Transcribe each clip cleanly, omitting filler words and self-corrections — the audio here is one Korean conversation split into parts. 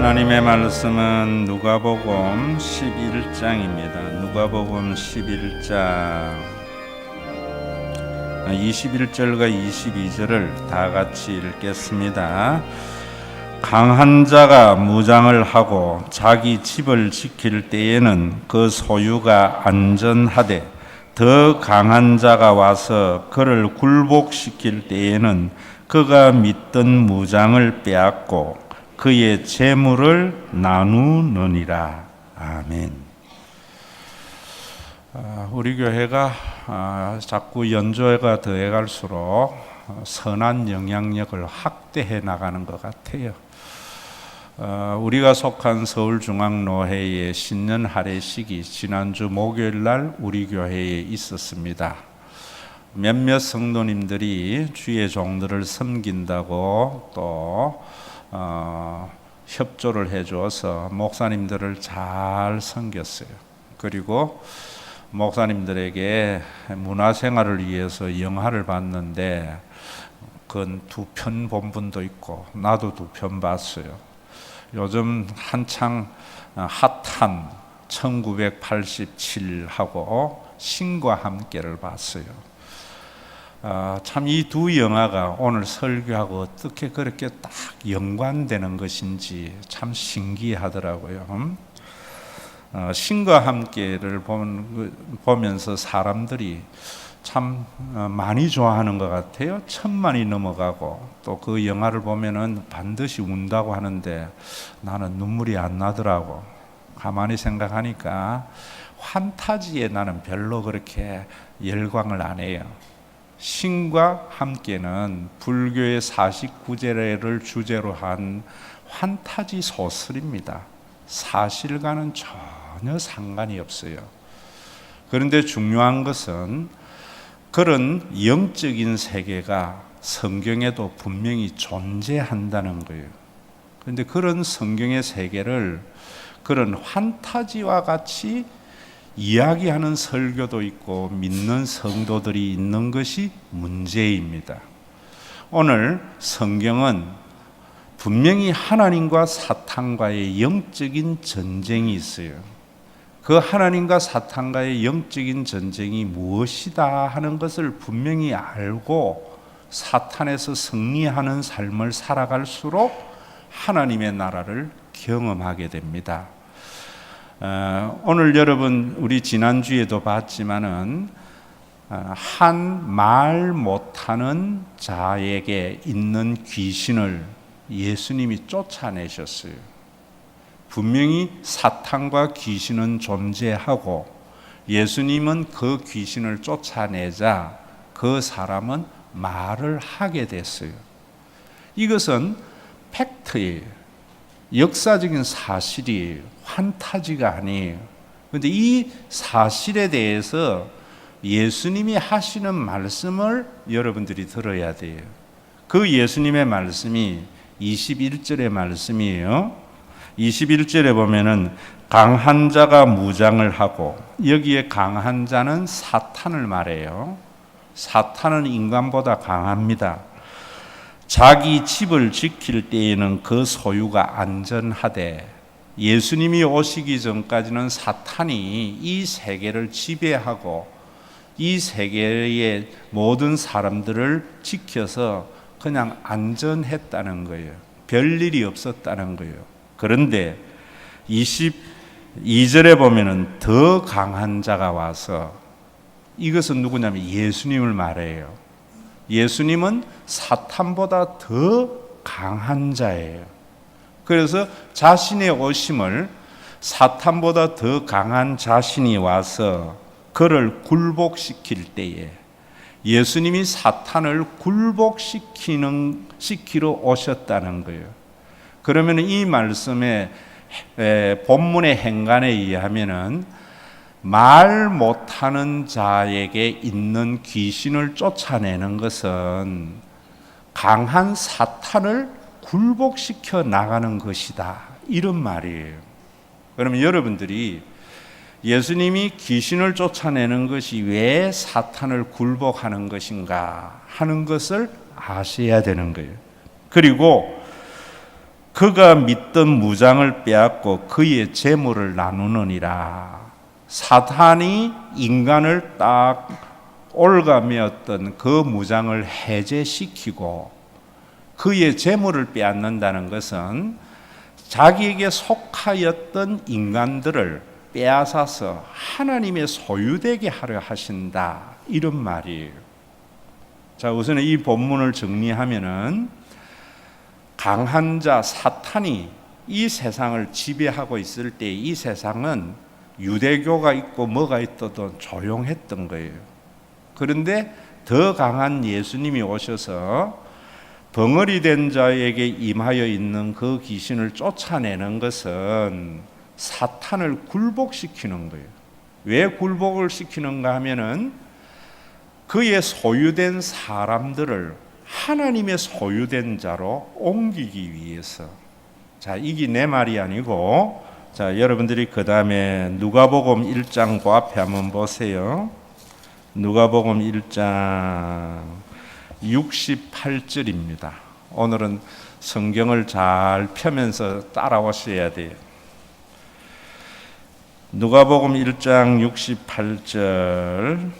하나님의 말씀은 누가복음 11장입니다. 누가복음 11장 21절과 22절을 다 같이 읽겠습니다. 강한 자가 무장을 하고 자기 집을 지킬 때에는 그 소유가 안전하되 더 강한 자가 와서 그를 굴복시킬 때에는 그가 믿던 무장을 빼앗고 그의 재물을 나누느니라. 아멘. 우리 교회가 자꾸 연조가 더해갈수록 선한 영향력을 확대해 나가는 것 같아요. 우리가 속한 서울중앙노회의 신년 할애식이 지난주 목요일 날 우리 교회에 있었습니다. 몇몇 성도님들이 주의 종들을 섬긴다고 또 협조를 해줘서 목사님들을 잘 섬겼어요. 그리고 목사님들에게 문화생활을 위해서 영화를 봤는데 그건 2편 본 분도 있고 나도 2편 봤어요. 요즘 한창 핫한 1987하고 신과 함께를 봤어요. 참 이 두 영화가 오늘 설교하고 어떻게 그렇게 딱 연관되는 것인지 참 신기하더라고요. 신과 함께를 보면서 사람들이 참 많이 좋아하는 것 같아요. 1000만이 넘어가고 또 그 영화를 보면은 반드시 운다고 하는데 나는 눈물이 안 나더라고. 가만히 생각하니까 환타지에 나는 별로 그렇게 열광을 안 해요. 신과 함께는 불교의 49제를 주제로 한 환타지 소설입니다. 사실과는 전혀 상관이 없어요. 그런데 중요한 것은 그런 영적인 세계가 성경에도 분명히 존재한다는 거예요. 그런데 그런 성경의 세계를 그런 환타지와 같이 이야기하는 설교도 있고 믿는 성도들이 있는 것이 문제입니다. 오늘 성경은 분명히 하나님과 사탄과의 영적인 전쟁이 있어요. 그 하나님과 사탄과의 영적인 전쟁이 무엇이다 하는 것을 분명히 알고 사탄에서 승리하는 삶을 살아갈수록 하나님의 나라를 경험하게 됩니다. 오늘 여러분 우리 지난주에도 봤지만은 한 말 못하는 자에게 있는 귀신을 예수님이 쫓아내셨어요. 분명히 사탄과 귀신은 존재하고 예수님은 그 귀신을 쫓아내자 그 사람은 말을 하게 됐어요. 이것은 팩트예요. 역사적인 사실이에요. 환타지가 아니에요. 그런데 이 사실에 대해서 예수님이 하시는 말씀을 여러분들이 들어야 돼요. 그 예수님의 말씀이 21절의 말씀이에요. 21절에 보면은 강한 자가 무장을 하고, 여기에 강한 자는 사탄을 말해요. 사탄은 인간보다 강합니다. 자기 집을 지킬 때에는 그 소유가 안전하되, 예수님이 오시기 전까지는 사탄이 이 세계를 지배하고 이 세계의 모든 사람들을 지켜서 그냥 안전했다는 거예요. 별일이 없었다는 거예요. 그런데 22절에 보면은 더 강한 자가 와서, 이것은 누구냐면 예수님을 말해요. 예수님은 사탄보다 더 강한 자예요. 그래서 자신의 오심을 사탄보다 더 강한 자신이 와서 그를 굴복시킬 때에 예수님이 사탄을 굴복시키러 오셨다는 거예요. 그러면 이 말씀의 본문의 행간에 의하면은 말 못하는 자에게 있는 귀신을 쫓아내는 것은 강한 사탄을 굴복시켜 나가는 것이다, 이런 말이에요. 그러면 여러분들이 예수님이 귀신을 쫓아내는 것이 왜 사탄을 굴복하는 것인가 하는 것을 아셔야 되는 거예요. 그리고 그가 믿던 무장을 빼앗고 그의 재물을 나누느니라. 사탄이 인간을 딱 올가매었던 그 무장을 해제시키고 그의 재물을 빼앗는다는 것은 자기에게 속하였던 인간들을 빼앗아서 하나님의 소유되게 하려 하신다, 이런 말이에요. 자, 우선 이 본문을 정리하면은 강한 자 사탄이 이 세상을 지배하고 있을 때 이 세상은 유대교가 있고 뭐가 있어도 조용했던 거예요. 그런데 더 강한 예수님이 오셔서 벙어리 된 자에게 임하여 있는 그 귀신을 쫓아내는 것은 사탄을 굴복시키는 거예요. 왜 굴복을 시키는가 하면은 그의 소유된 사람들을 하나님의 소유된 자로 옮기기 위해서. 자, 이게 내 말이 아니고, 자, 여러분들이 그 다음에 누가복음 1장 그 앞에 한번 보세요. 누가복음 1장 68절입니다. 오늘은 성경을 잘 펴면서 따라오셔야 돼요. 누가복음 1장 68절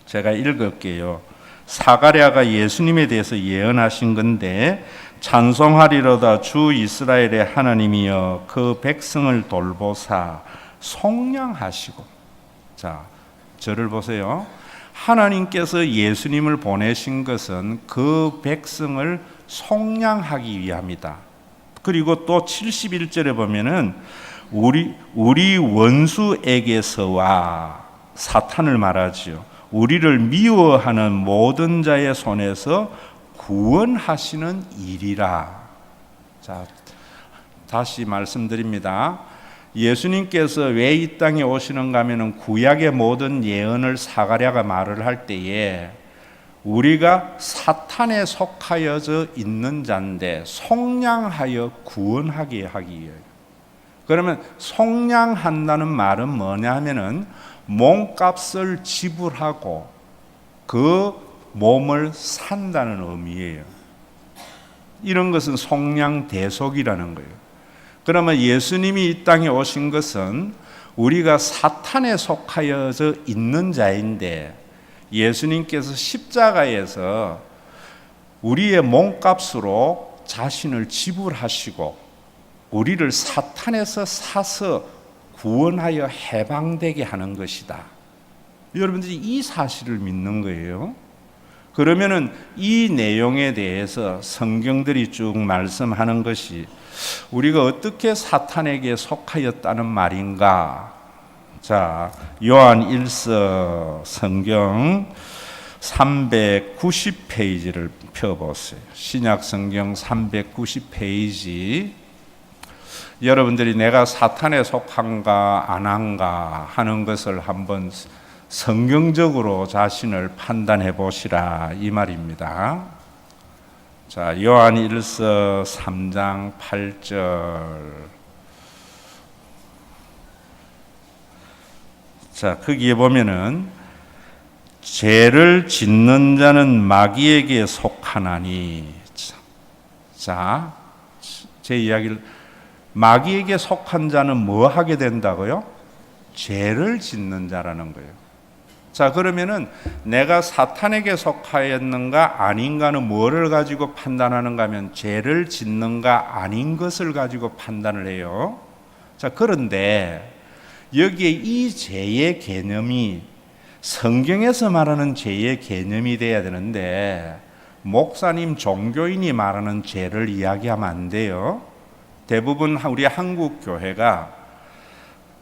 제가 읽을게요. 사가랴가 예수님에 대해서 예언하신 건데, 찬송하리로다 주 이스라엘의 하나님이여 그 백성을 돌보사 속량하시고. 자, 저를 보세요. 하나님께서 예수님을 보내신 것은 그 백성을 속량하기 위함이다. 그리고 또 71절에 보면은 우리 원수에게서와, 사탄을 말하지요, 우리를 미워하는 모든 자의 손에서 구원하시는 일이라. 자, 다시 말씀드립니다. 예수님께서 왜 이 땅에 오시는가 하면은 구약의 모든 예언을 사가랴가 말을 할 때에 우리가 사탄에 속하여져 있는 자인데 속량하여 구원하게 하기 위해요. 그러면 속량한다는 말은 뭐냐 하면은 몸값을 지불하고 그 몸을 산다는 의미예요. 이런 것은 속량대속이라는 거예요. 그러면 예수님이 이 땅에 오신 것은 우리가 사탄에 속하여져 있는 자인데 예수님께서 십자가에서 우리의 몸값으로 자신을 지불하시고 우리를 사탄에서 사서 구원하여 해방되게 하는 것이다. 여러분들이 이 사실을 믿는 거예요. 그러면은 이 내용에 대해서 성경들이 쭉 말씀하는 것이 우리가 어떻게 사탄에게 속하였다는 말인가? 자, 요한 1서 성경 390페이지를 펴보세요. 신약 성경 390페이지. 여러분들이 내가 사탄에 속한가 안 한가 하는 것을 한번 성경적으로 자신을 판단해 보시라, 이 말입니다. 자, 요한 1서 3장 8절. 자, 거기에 보면은 죄를 짓는 자는 마귀에게 속하나니. 자, 제 이야기를, 마귀에게 속한 자는 뭐 하게 된다고요? 죄를 짓는 자라는 거예요. 자, 그러면은 내가 사탄에게 속하였는가 아닌가는 뭐를 가지고 판단하는가 하면 죄를 짓는가 아닌 것을 가지고 판단을 해요. 자, 그런데 여기에 이 죄의 개념이 성경에서 말하는 죄의 개념이 돼야 되는데 목사님, 종교인이 말하는 죄를 이야기하면 안 돼요. 대부분 우리 한국 교회가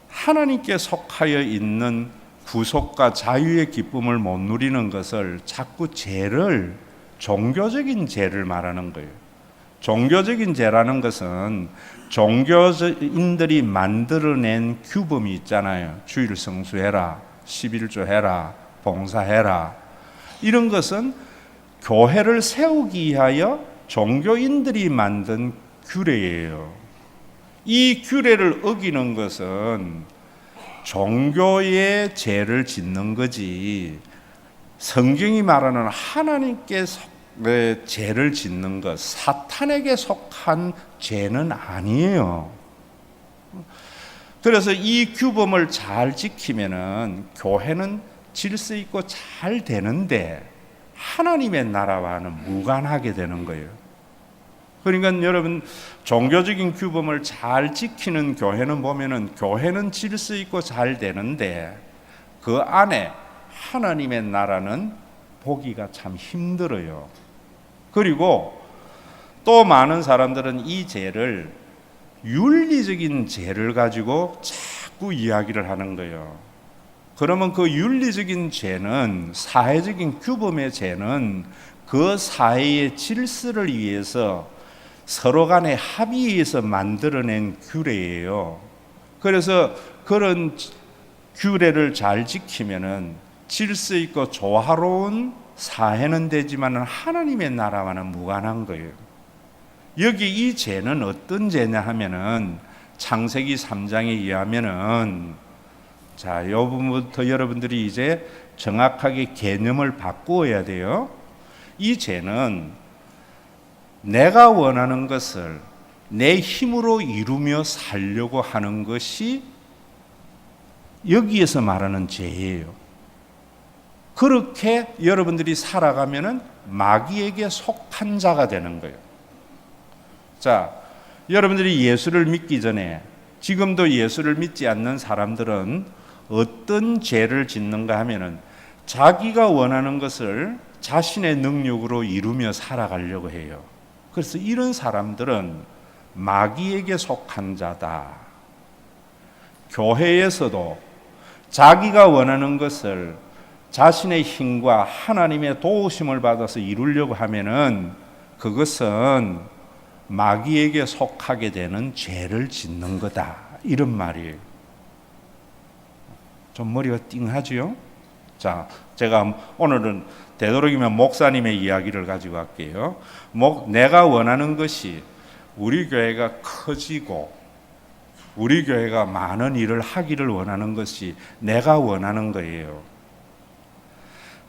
하나님께 속하여 있는 구속과 자유의 기쁨을 못 누리는 것을 자꾸 죄를, 종교적인 죄를 말하는 거예요. 종교적인 죄라는 것은 종교인들이 만들어낸 규범이 있잖아요. 주일 성수해라, 11조 해라, 봉사해라. 이런 것은 교회를 세우기 위하여 종교인들이 만든 규례예요. 이 규례를 어기는 것은 종교의 죄를 짓는 거지 성경이 말하는 하나님께 죄를 짓는 것, 사탄에게 속한 죄는 아니에요. 그래서 이 규범을 잘 지키면은 교회는 질서 있고 잘 되는데 하나님의 나라와는 무관하게 되는 거예요. 그러니까 여러분, 종교적인 규범을 잘 지키는 교회는 보면은 교회는 질서 있고 잘 되는데 그 안에 하나님의 나라는 보기가 참 힘들어요. 그리고 또 많은 사람들은 이 죄를 윤리적인 죄를 가지고 자꾸 이야기를 하는 거예요. 그러면 그 윤리적인 죄는, 사회적인 규범의 죄는 그 사회의 질서를 위해서 서로 간의 합의에 의해서 만들어낸 규례예요. 그래서 그런 규례를 잘 지키면은 질서 있고 조화로운 사회는 되지만 하나님의 나라와는 무관한 거예요. 여기 이 죄는 어떤 죄냐 하면은 창세기 3장에 의하면은, 자, 이 부분부터 여러분들이 이제 정확하게 개념을 바꾸어야 돼요. 이 죄는 내가 원하는 것을 내 힘으로 이루며 살려고 하는 것이 여기에서 말하는 죄예요. 그렇게 여러분들이 살아가면은 마귀에게 속한 자가 되는 거예요. 자, 여러분들이 예수를 믿기 전에, 지금도 예수를 믿지 않는 사람들은 어떤 죄를 짓는가 하면은 자기가 원하는 것을 자신의 능력으로 이루며 살아가려고 해요. 그래서 이런 사람들은 마귀에게 속한 자다. 교회에서도 자기가 원하는 것을 자신의 힘과 하나님의 도우심을 받아서 이루려고 하면은 그것은 마귀에게 속하게 되는 죄를 짓는 거다, 이런 말이에요. 좀 머리가 띵하지요? 자, 제가 오늘은 되도록이면 목사님의 이야기를 가지고 갈게요. 내가 원하는 것이 우리 교회가 커지고 우리 교회가 많은 일을 하기를 원하는 것이 내가 원하는 거예요.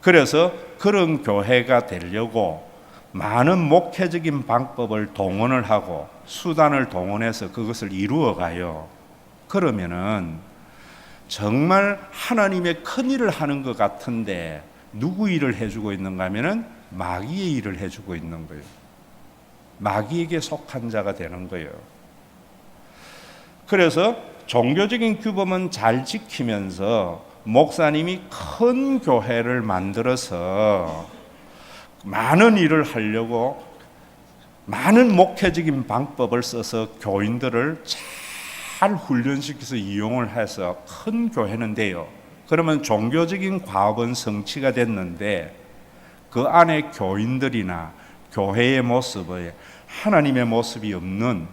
그래서 그런 교회가 되려고 많은 목회적인 방법을 동원을 하고 수단을 동원해서 그것을 이루어 가요. 그러면은 정말 하나님의 큰 일을 하는 것 같은데 누구 일을 해주고 있는가 하면은 마귀의 일을 해주고 있는 거예요. 마귀에게 속한 자가 되는 거예요. 그래서 종교적인 규범은 잘 지키면서 목사님이 큰 교회를 만들어서 많은 일을 하려고 많은 목회적인 방법을 써서 교인들을 잘 훈련시켜서 이용을 해서 큰 교회는 돼요. 그러면 종교적인 과업은 성취가 됐는데 그 안에 교인들이나 교회의 모습에 하나님의 모습이 없는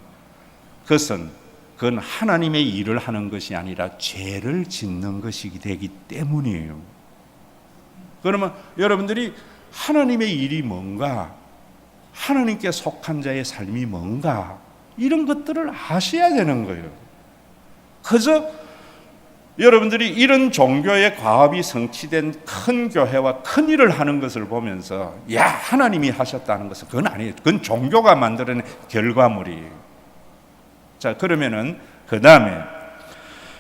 그건 하나님의 일을 하는 것이 아니라 죄를 짓는 것이 되기 때문이에요. 그러면 여러분들이 하나님의 일이 뭔가, 하나님께 속한 자의 삶이 뭔가, 이런 것들을 아셔야 되는 거예요. 그저 여러분들이 이런 종교의 과업이 성취된 큰 교회와 큰 일을 하는 것을 보면서 야, 하나님이 하셨다는 것은 그건 아니에요. 그건 종교가 만들어낸 결과물이에요. 자, 그러면은 그 다음에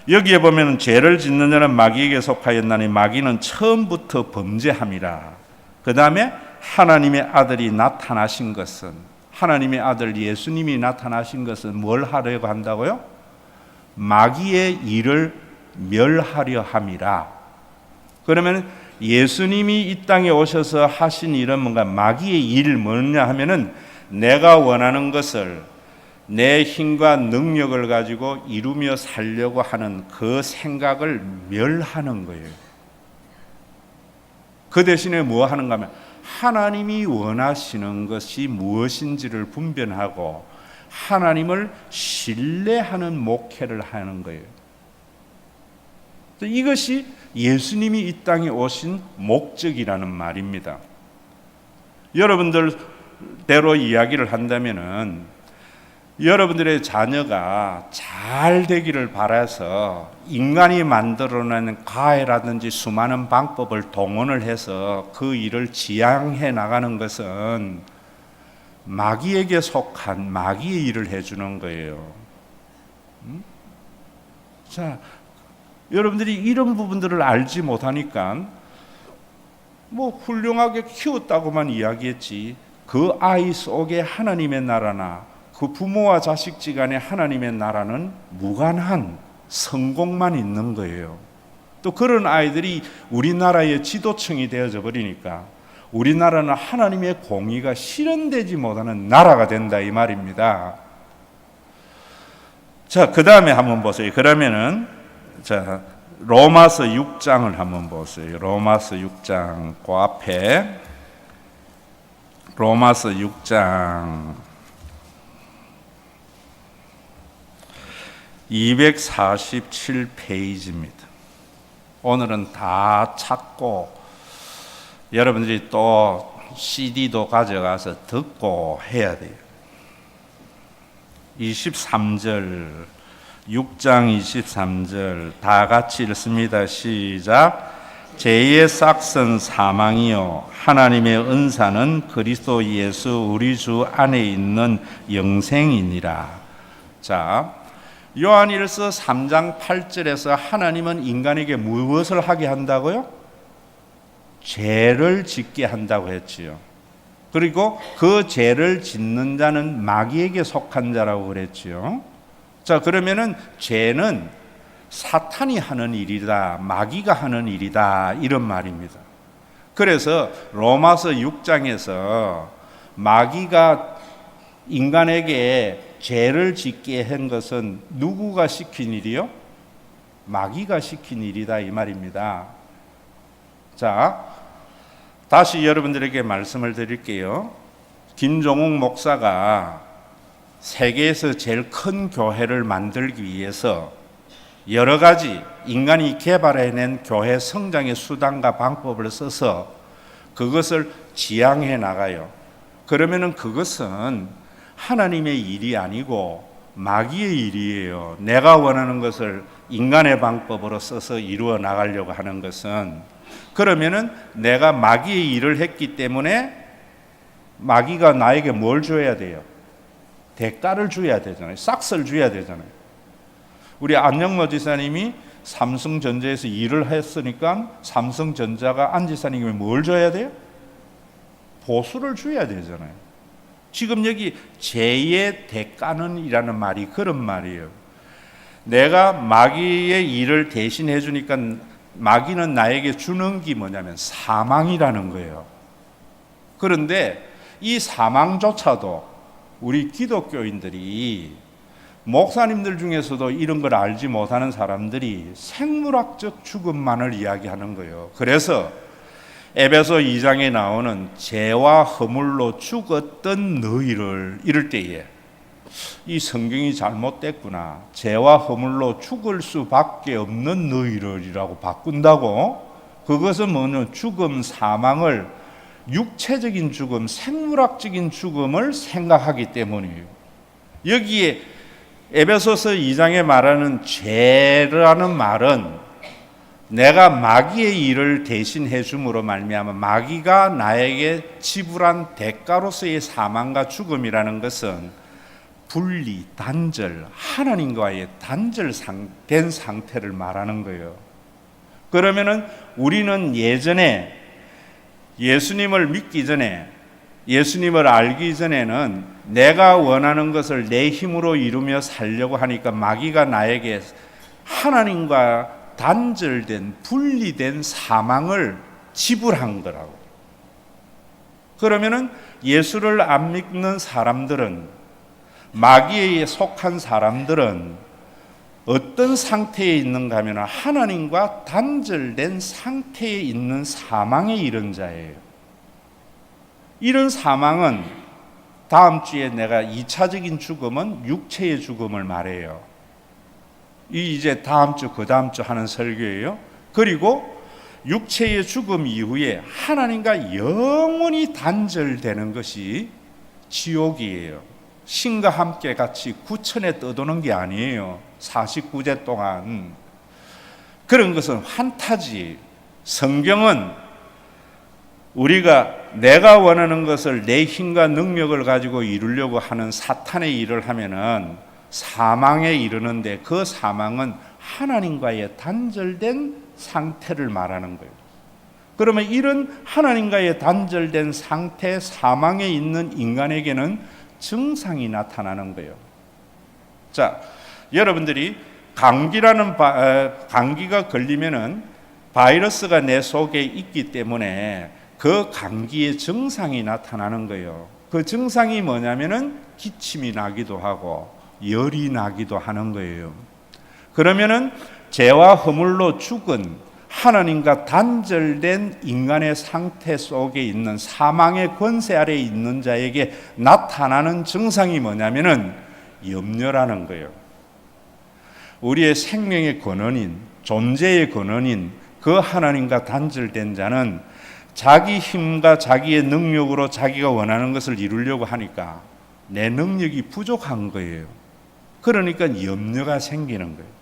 여기에 보면은 죄를 짓는 자는 마귀에게 속하였나니 마귀는 처음부터 범죄함이라. 그 다음에 하나님의 아들이 나타나신 것은, 하나님의 아들 예수님이 나타나신 것은 뭘 하려고 한다고요? 마귀의 일을 멸하려 함이라. 그러면 예수님이 이 땅에 오셔서 하신 일은 뭔가, 마귀의 일 뭐냐 하면은 내가 원하는 것을 내 힘과 능력을 가지고 이루며 살려고 하는 그 생각을 멸하는 거예요. 그 대신에 뭐 하는가 하면 하나님이 원하시는 것이 무엇인지를 분별하고 하나님을 신뢰하는 목회를 하는 거예요. 이것이 예수님이 이 땅에 오신 목적이라는 말입니다. 여러분들대로 이야기를 한다면은 여러분들의 자녀가 잘 되기를 바라서 인간이 만들어낸 가해라든지 수많은 방법을 동원을 해서 그 일을 지향해 나가는 것은 마귀에게 속한 마귀의 일을 해주는 거예요. 자, 여러분들이 이런 부분들을 알지 못하니까 뭐 훌륭하게 키웠다고만 이야기했지 그 아이 속에 하나님의 나라나 그 부모와 자식지간의 하나님의 나라는 무관한 성공만 있는 거예요. 또 그런 아이들이 우리나라의 지도층이 되어져 버리니까 우리나라는 하나님의 공의가 실현되지 못하는 나라가 된다 이 말입니다. 자, 그 다음에 한번 보세요. 그러면은 자, 로마서 6장을 한번 보세요. 로마서 6장 그 앞에 로마서 6장 247페이지입니다. 오늘은 다 찾고 여러분들이 또 CD도 가져가서 듣고 해야 돼요. 23절 6장 23절 다 같이 읽습니다. 시작. 죄의 싹은 사망이요 하나님의 은사는 그리스도 예수 우리 주 안에 있는 영생이니라. 자, 요한일서 3장 8절에서 하나님은 인간에게 무엇을 하게 한다고요? 죄를 짓게 한다고 했지요. 그리고 그 죄를 짓는 자는 마귀에게 속한 자라고 그랬지요. 자, 그러면은 죄는 사탄이 하는 일이다, 마귀가 하는 일이다 이런 말입니다. 그래서 로마서 6장에서 마귀가 인간에게 죄를 짓게 한 것은 누구가 시킨 일이요? 마귀가 시킨 일이다 이 말입니다. 자, 다시 여러분들에게 말씀을 드릴게요. 김종욱 목사가 세계에서 제일 큰 교회를 만들기 위해서 여러 가지 인간이 개발해낸 교회 성장의 수단과 방법을 써서 그것을 지향해 나가요. 그러면은 그것은 하나님의 일이 아니고 마귀의 일이에요. 내가 원하는 것을 인간의 방법으로 써서 이루어 나가려고 하는 것은, 그러면은 내가 마귀의 일을 했기 때문에 마귀가 나에게 뭘 줘야 돼요? 대가를 줘야 되잖아요. 싹스를 줘야 되잖아요. 우리 안영모 지사님이 삼성전자에서 일을 했으니까 삼성전자가 안 지사님이 뭘 줘야 돼요? 보수를 줘야 되잖아요. 지금 여기 죄의 대가는 이라는 말이 그런 말이에요. 내가 마귀의 일을 대신해 주니까 마귀는 나에게 주는 게 뭐냐면 사망이라는 거예요. 그런데 이 사망조차도 우리 기독교인들이, 목사님들 중에서도 이런 걸 알지 못하는 사람들이 생물학적 죽음만을 이야기하는 거예요. 그래서 에베소 2장에 나오는 죄와 허물로 죽었던 너희를, 이럴 때에 이 성경이 잘못됐구나, 죄와 허물로 죽을 수밖에 없는 너희를이라고 바꾼다고. 그것은 뭐냐, 죽음, 사망을 육체적인 죽음, 생물학적인 죽음을 생각하기 때문이에요. 여기에 에베소서 2장에 말하는 죄라는 말은 내가 마귀의 일을 대신해 줌으로 말미암아 마귀가 나에게 지불한 대가로서의 사망과 죽음이라는 것은 분리, 단절, 하나님과의 단절된 상태를 말하는 거예요. 그러면은 우리는 예전에 예수님을 믿기 전에, 예수님을 알기 전에는 내가 원하는 것을 내 힘으로 이루며 살려고 하니까 마귀가 나에게 하나님과 단절된, 분리된 사망을 지불한 거라고. 그러면은 예수를 안 믿는 사람들은, 마귀에 속한 사람들은 어떤 상태에 있는가 하면 하나님과 단절된 상태에 있는 사망에 이른 자예요. 이런 사망은 다음 주에 내가 2차적인 죽음은 육체의 죽음을 말해요. 이제 다음 주, 그 다음 주 하는 설교예요. 그리고 육체의 죽음 이후에 하나님과 영원히 단절되는 것이 지옥이에요. 신과 함께 같이 구천에 떠도는 게 아니에요. 49제 동안. 그런 것은 환타지. 성경은 우리가 내가 원하는 것을 내 힘과 능력을 가지고 이루려고 하는 사탄의 일을 하면은 사망에 이르는데, 그 사망은 하나님과의 단절된 상태를 말하는 거예요. 그러면 이런 하나님과의 단절된 상태, 사망에 있는 인간에게는 증상이 나타나는 거예요. 자, 여러분들이 감기가 걸리면은 바이러스가 내 속에 있기 때문에 그 감기의 증상이 나타나는 거예요. 그 증상이 뭐냐면은 기침이 나기도 하고 열이 나기도 하는 거예요. 그러면은 죄와 허물로 죽은 하나님과 단절된 인간의 상태 속에 있는, 사망의 권세 아래에 있는 자에게 나타나는 증상이 뭐냐면은 염려라는 거예요. 우리의 생명의 근원인, 존재의 근원인 그 하나님과 단절된 자는 자기 힘과 자기의 능력으로 자기가 원하는 것을 이루려고 하니까 내 능력이 부족한 거예요. 그러니까 염려가 생기는 거예요.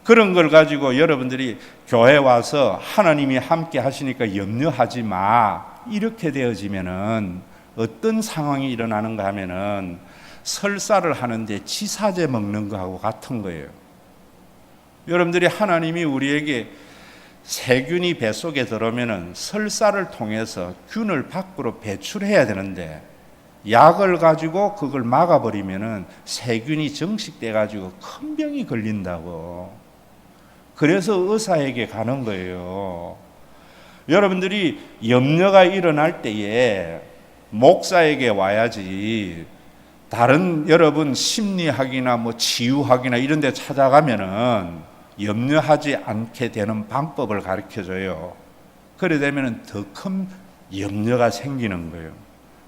그런 걸 가지고 여러분들이 교회 와서 하나님이 함께 하시니까 염려하지 마, 이렇게 되어지면은 어떤 상황이 일어나는가 하면은 설사를 하는데 치사제 먹는 거하고 같은 거예요. 여러분들이 하나님이 우리에게 세균이 뱃속에 들어오면은 설사를 통해서 균을 밖으로 배출해야 되는데, 약을 가지고 그걸 막아버리면은 세균이 정식돼 가지고 큰 병이 걸린다고. 그래서 의사에게 가는 거예요. 여러분들이 염려가 일어날 때에 목사에게 와야지, 다른 여러분 심리학이나 뭐 치유학이나 이런 데 찾아가면은 염려하지 않게 되는 방법을 가르쳐 줘요. 그래 되면은 더 큰 염려가 생기는 거예요.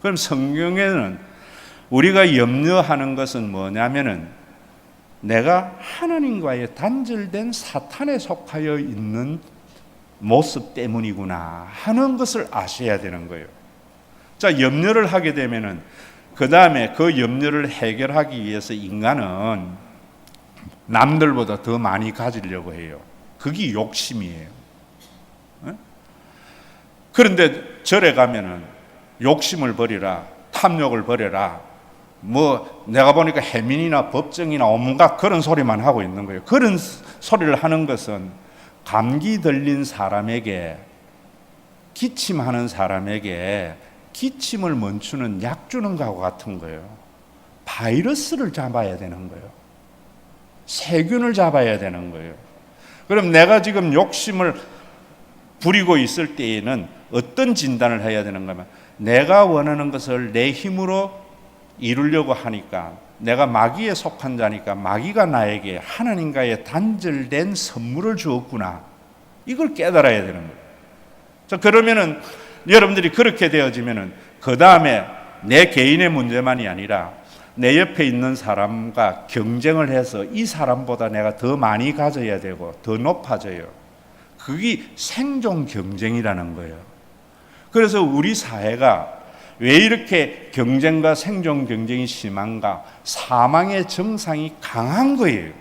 그럼 성경에는 우리가 염려하는 것은 뭐냐면은 내가 하나님과의 단절된 사탄에 속하여 있는 모습 때문이구나 하는 것을 아셔야 되는 거예요. 자, 염려를 하게 되면은 그 다음에 그 염려를 해결하기 위해서 인간은 남들보다 더 많이 가지려고 해요. 그게 욕심이에요. 그런데 절에 가면은 욕심을 버리라, 탐욕을 버려라, 뭐 내가 보니까 해민이나 법정이나 온갖 그런 소리만 하고 있는 거예요. 그런 소리를 하는 것은 감기 들린 사람에게, 기침하는 사람에게 기침을 멈추는 약 주는 거하고 같은 거예요. 바이러스를 잡아야 되는 거예요. 세균을 잡아야 되는 거예요. 그럼 내가 지금 욕심을 부리고 있을 때에는 어떤 진단을 해야 되는가 하면, 내가 원하는 것을 내 힘으로 이루려고 하니까 내가 마귀에 속한 자니까 마귀가 나에게 하나님과의 단절된 선물을 주었구나, 이걸 깨달아야 되는 거예요. 자, 그러면은 여러분들이 그렇게 되어지면은 그 다음에 내 개인의 문제만이 아니라 내 옆에 있는 사람과 경쟁을 해서 이 사람보다 내가 더 많이 가져야 되고 더 높아져요. 그게 생존 경쟁이라는 거예요. 그래서 우리 사회가 왜 이렇게 경쟁과 생존 경쟁이 심한가? 사망의 정상이 강한 거예요.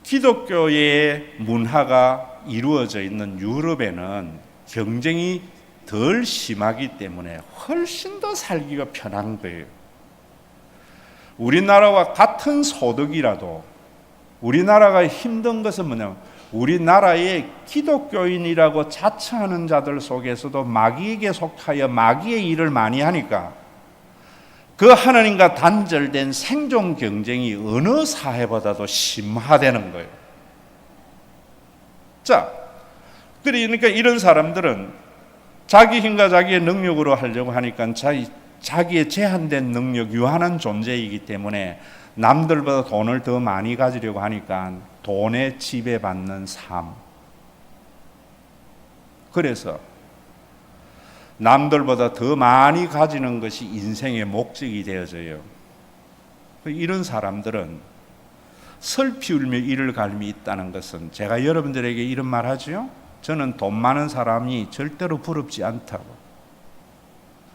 기독교의 문화가 이루어져 있는 유럽에는 경쟁이 덜 심하기 때문에 훨씬 더 살기가 편한 거예요. 우리나라와 같은 소득이라도 우리나라가 힘든 것은 뭐냐면, 우리나라의 기독교인이라고 자처하는 자들 속에서도 마귀에게 속하여 마귀의 일을 많이 하니까 그 하나님과 단절된 생존 경쟁이 어느 사회보다도 심화되는 거예요. 자, 그러니까 이런 사람들은 자기 힘과 자기의 능력으로 하려고 하니까 자기의 제한된 능력, 유한한 존재이기 때문에 남들보다 돈을 더 많이 가지려고 하니까 돈에 지배받는 삶. 그래서 남들보다 더 많이 가지는 것이 인생의 목적이 되어져요. 이런 사람들은 슬피 울며 이를 갈미 있다는 것은, 제가 여러분들에게 이런 말 하죠. 저는 돈 많은 사람이 절대로 부럽지 않다고.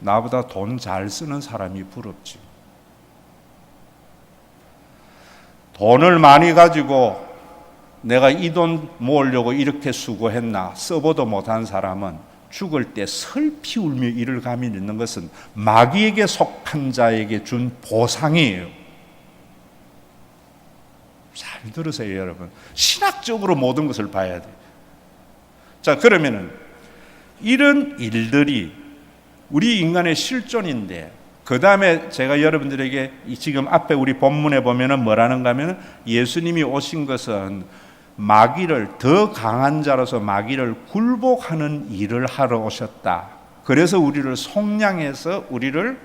나보다 돈 잘 쓰는 사람이 부럽지. 돈을 많이 가지고 내가 이 돈 모으려고 이렇게 수고했나 써보도 못한 사람은 죽을 때 슬피 울며 이를 감이 있는 것은 마귀에게 속한 자에게 준 보상이에요. 잘 들으세요, 여러분. 신학적으로 모든 것을 봐야 돼요. 자, 그러면은 이런 일들이 우리 인간의 실존인데, 그 다음에 제가 여러분들에게 지금 앞에 우리 본문에 보면은 뭐라는가 하면은 예수님이 오신 것은 마귀를, 더 강한 자로서 마귀를 굴복하는 일을 하러 오셨다. 그래서 우리를 속량해서 우리를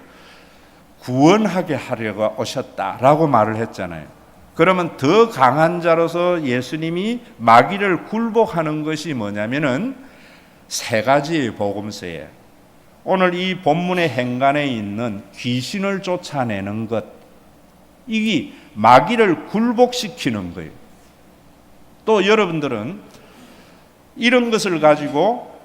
구원하게 하려고 오셨다라고 말을 했잖아요. 그러면 더 강한 자로서 예수님이 마귀를 굴복하는 것이 뭐냐면은 세 가지의 복음서에 오늘 이 본문의 행간에 있는 귀신을 쫓아내는 것, 이게 마귀를 굴복시키는 거예요. 또 여러분들은 이런 것을 가지고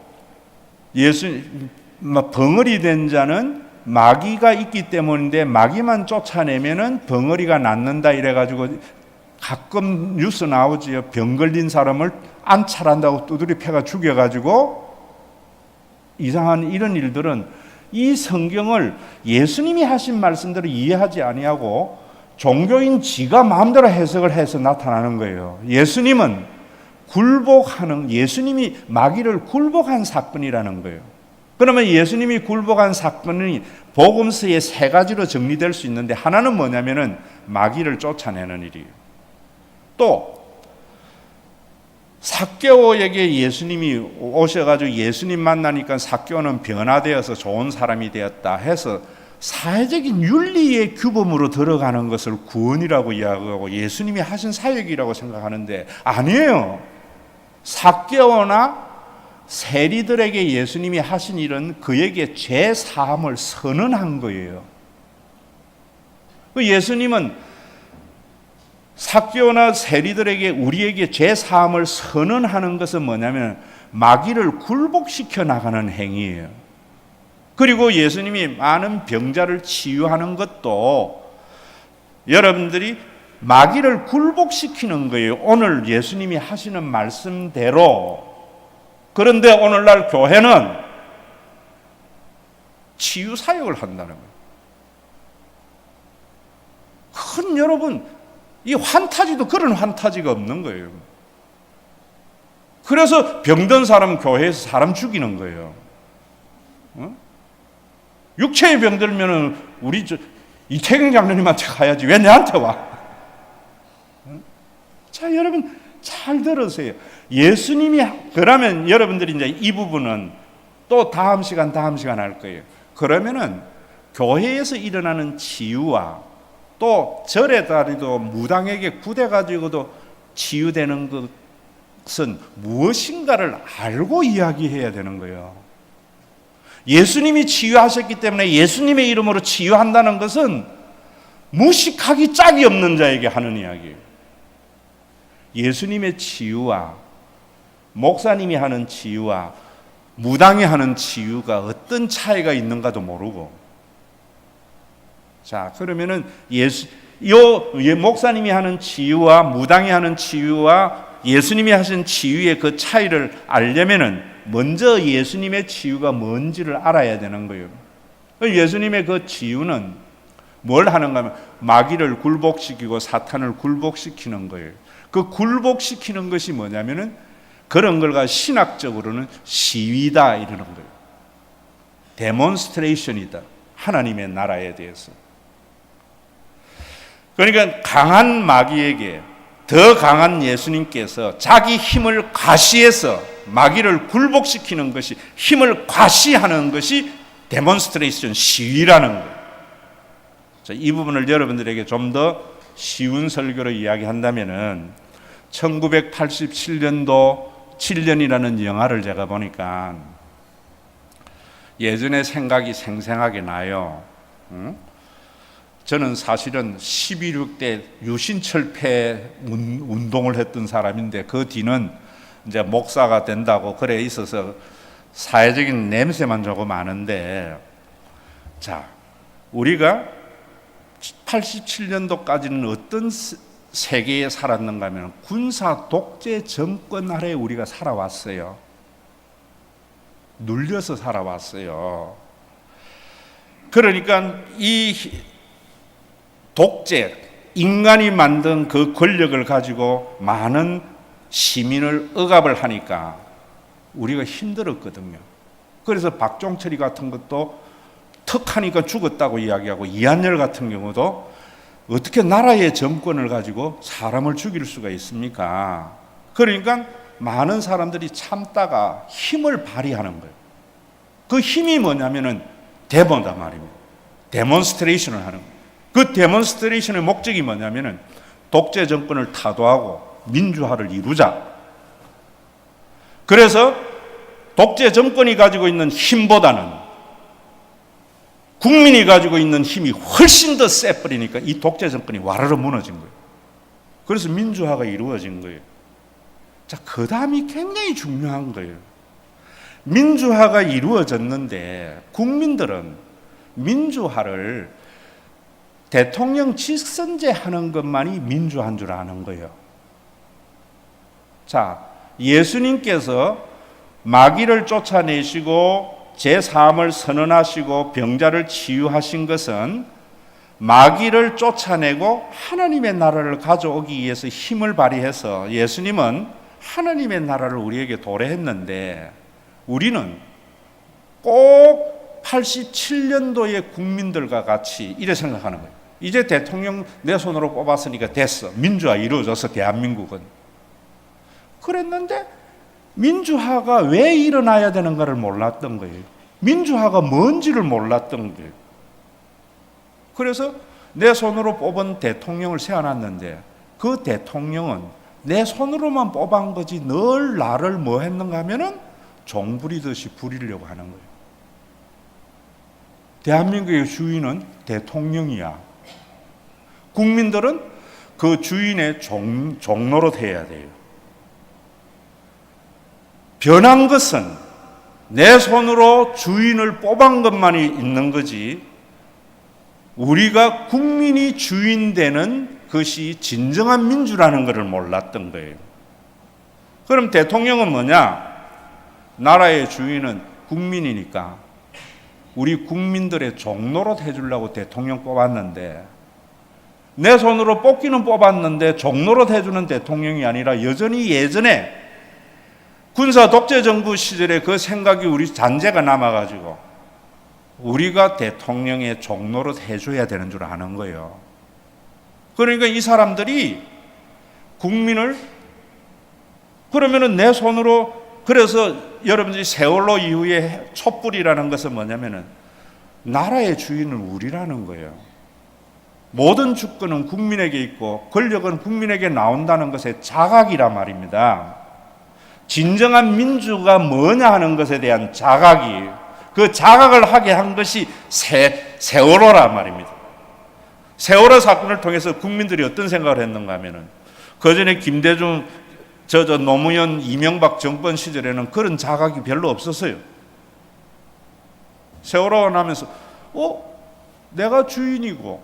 벙어리 된 자는 마귀가 있기 때문인데 마귀만 쫓아내면은 벙어리가 낫는다 이래가지고 가끔 뉴스 나오지요. 병 걸린 사람을 안찰한다고 두드려 패가 죽여가지고 이상한 이런 일들은 이 성경을 예수님이 하신 말씀대로 이해하지 아니하고 종교인 지가 마음대로 해석을 해서 나타나는 거예요. 예수님은 예수님이 마귀를 굴복한 사건이라는 거예요. 그러면 예수님이 굴복한 사건이 복음서의 세 가지로 정리될 수 있는데, 하나는 뭐냐면은 마귀를 쫓아내는 일이에요. 또 삭개오에게 예수님이 오셔가지고 예수님 만나니까 삭개오는 변화되어서 좋은 사람이 되었다 해서 사회적인 윤리의 규범으로 들어가는 것을 구원이라고 이야기하고 예수님이 하신 사역이라고 생각하는데 아니에요. 삭개오나 세리들에게 예수님이 하신 일은 그에게 죄 사함을 선언한 거예요. 예수님은 삭개오나 세리들에게 우리에게 죄 사함을 선언하는 것은 뭐냐면 마귀를 굴복시켜 나가는 행위예요. 그리고 예수님이 많은 병자를 치유하는 것도 여러분들이 마귀를 굴복시키는 거예요. 오늘 예수님이 하시는 말씀대로. 그런데 오늘날 교회는 치유 사역을 한다는 거예요. 큰 여러분, 이 환타지도 그런 환타지가 없는 거예요. 그래서 병든 사람 교회에서 사람 죽이는 거예요. 육체의 병들면은 우리 이태경 장로님한테 가야지 왜 내한테 와? 자, 여러분 잘 들으세요. 예수님이 그러면 여러분들이 이제 이 부분은 또 다음 시간 할 거예요. 그러면은 교회에서 일어나는 치유와 또 절에 다니도 무당에게 구대 가지고도 치유되는 것은 무엇인가를 알고 이야기해야 되는 거예요. 예수님이 치유하셨기 때문에 예수님의 이름으로 치유한다는 것은 무식하기 짝이 없는 자에게 하는 이야기예요. 예수님의 치유와 목사님이 하는 치유와 무당이 하는 치유가 어떤 차이가 있는가도 모르고, 자, 그러면은 목사님이 하는 치유와 무당이 하는 치유와 예수님이 하신 치유의 그 차이를 알려면은 먼저 예수님의 치유가 뭔지를 알아야 되는 거예요. 예수님의 그 치유는 뭘 하는가 하면 마귀를 굴복시키고 사탄을 굴복시키는 거예요. 그 굴복시키는 것이 뭐냐면은 그런 걸가 신학적으로는 시위다 이러는 거예요. 데몬스트레이션이다. 하나님의 나라에 대해서. 그러니까 강한 마귀에게 더 강한 예수님께서 자기 힘을 과시해서 마귀를 굴복시키는 것이, 힘을 과시하는 것이 데몬스트레이션, 시위라는 거예요. 자, 이 부분을 여러분들에게 좀 더 쉬운 설교로 이야기한다면은 1987년도 7년이라는 영화를 제가 보니까 예전의 생각이 생생하게 나요. 저는 사실은 11.6대 유신철폐 운동을 했던 사람인데 그 뒤는 이제 목사가 된다고 그래 있어서 사회적인 냄새만 조금 아는데, 자, 우리가 87년도까지는 어떤 세계에 살았는가 하면 군사 독재 정권 아래 우리가 살아왔어요. 눌려서 살아왔어요. 그러니까 이 독재, 인간이 만든 그 권력을 가지고 많은 시민을 억압을 하니까 우리가 힘들었거든요. 그래서 박종철이 같은 것도 턱하니까 죽었다고 이야기하고, 이한열 같은 경우도 어떻게 나라의 정권을 가지고 사람을 죽일 수가 있습니까? 그러니까 많은 사람들이 참다가 힘을 발휘하는 거예요. 그 힘이 뭐냐면은 데모다 말입니다. 데몬스트레이션을 하는 거예요. 그 데몬스트레이션의 목적이 뭐냐면은 독재 정권을 타도하고 민주화를 이루자. 그래서 독재 정권이 가지고 있는 힘보다는 국민이 가지고 있는 힘이 훨씬 더 세버리니까 이 독재 정권이 와르르 무너진 거예요. 그래서 민주화가 이루어진 거예요. 자, 그 다음이 굉장히 중요한 거예요. 민주화가 이루어졌는데 국민들은 민주화를 대통령 직선제 하는 것만이 민주화인 줄 아는 거예요. 자, 예수님께서 마귀를 쫓아내시고 제3을 선언하시고 병자를 치유하신 것은 마귀를 쫓아내고 하나님의 나라를 가져오기 위해서 힘을 발휘해서 예수님은 하나님의 나라를 우리에게 도래했는데, 우리는 꼭 87년도의 국민들과 같이 이래 생각하는 거예요. 이제 대통령 내 손으로 뽑았으니까 됐어. 민주화 이루어져서 대한민국은. 그랬는데 민주화가 왜 일어나야 되는가를 몰랐던 거예요. 민주화가 뭔지를 몰랐던 거예요. 그래서 내 손으로 뽑은 대통령을 세워놨는데 그 대통령은 내 손으로만 뽑은 거지 늘 나를 뭐 했는가 하면은 종 부리듯이 부리려고 하는 거예요. 대한민국의 주인은 대통령이야. 국민들은 그 주인의 종노릇 해야 돼요. 변한 것은 내 손으로 주인을 뽑은 것만이 있는 거지, 우리가 국민이 주인 되는 것이 진정한 민주라는 것을 몰랐던 거예요. 그럼 대통령은 뭐냐? 나라의 주인은 국민이니까 우리 국민들의 종노릇 해주려고 대통령 뽑았는데, 내 손으로 뽑기는 뽑았는데 종노릇 해주는 대통령이 아니라 여전히 예전에 군사 독재 정부 시절에 그 생각이 우리 잔재가 남아가지고 우리가 대통령의 종노릇 해줘야 되는 줄 아는 거예요. 그러니까 이 사람들이 국민을, 그러면은 내 손으로, 그래서 여러분들이 세월호 이후에 촛불이라는 것은 뭐냐면은 나라의 주인은 우리라는 거예요. 모든 주권은 국민에게 있고 권력은 국민에게 나온다는 것의 자각이란 말입니다. 진정한 민주가 뭐냐 하는 것에 대한 자각이, 그 자각을 하게 한 것이 세월호란 말입니다. 세월호 사건을 통해서 국민들이 어떤 생각을 했는가 하면은, 그전에 김대중, 노무현, 이명박 정권 시절에는 그런 자각이 별로 없었어요. 세월호가 나면서 내가 주인이고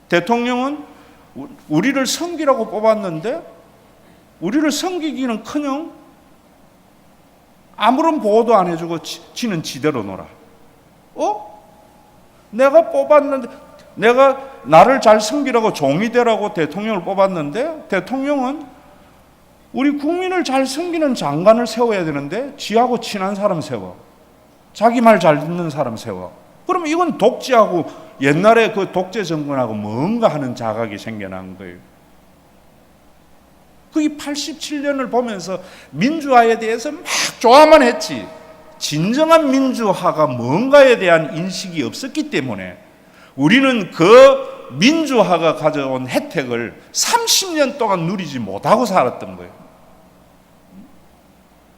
대통령은 우리를 섬기라고 뽑았는데 우리를 섬기기는 커녕 아무런 보호도 안 해주고 지는 지대로 놀아. 내가 뽑았는데, 내가 나를 잘 섬기라고 종이 되라고 대통령을 뽑았는데 대통령은 우리 국민을 잘 섬기는 장관을 세워야 되는데 지하고 친한 사람 세워. 자기 말 잘 듣는 사람 세워. 그러면 이건 독재하고 옛날에 그 독재 정권하고 뭔가 하는 자각이 생겨난 거예요. 그게 87년을 보면서 민주화에 대해서 막 좋아만 했지, 진정한 민주화가 뭔가에 대한 인식이 없었기 때문에 우리는 그 민주화가 가져온 혜택을 30년 동안 누리지 못하고 살았던 거예요.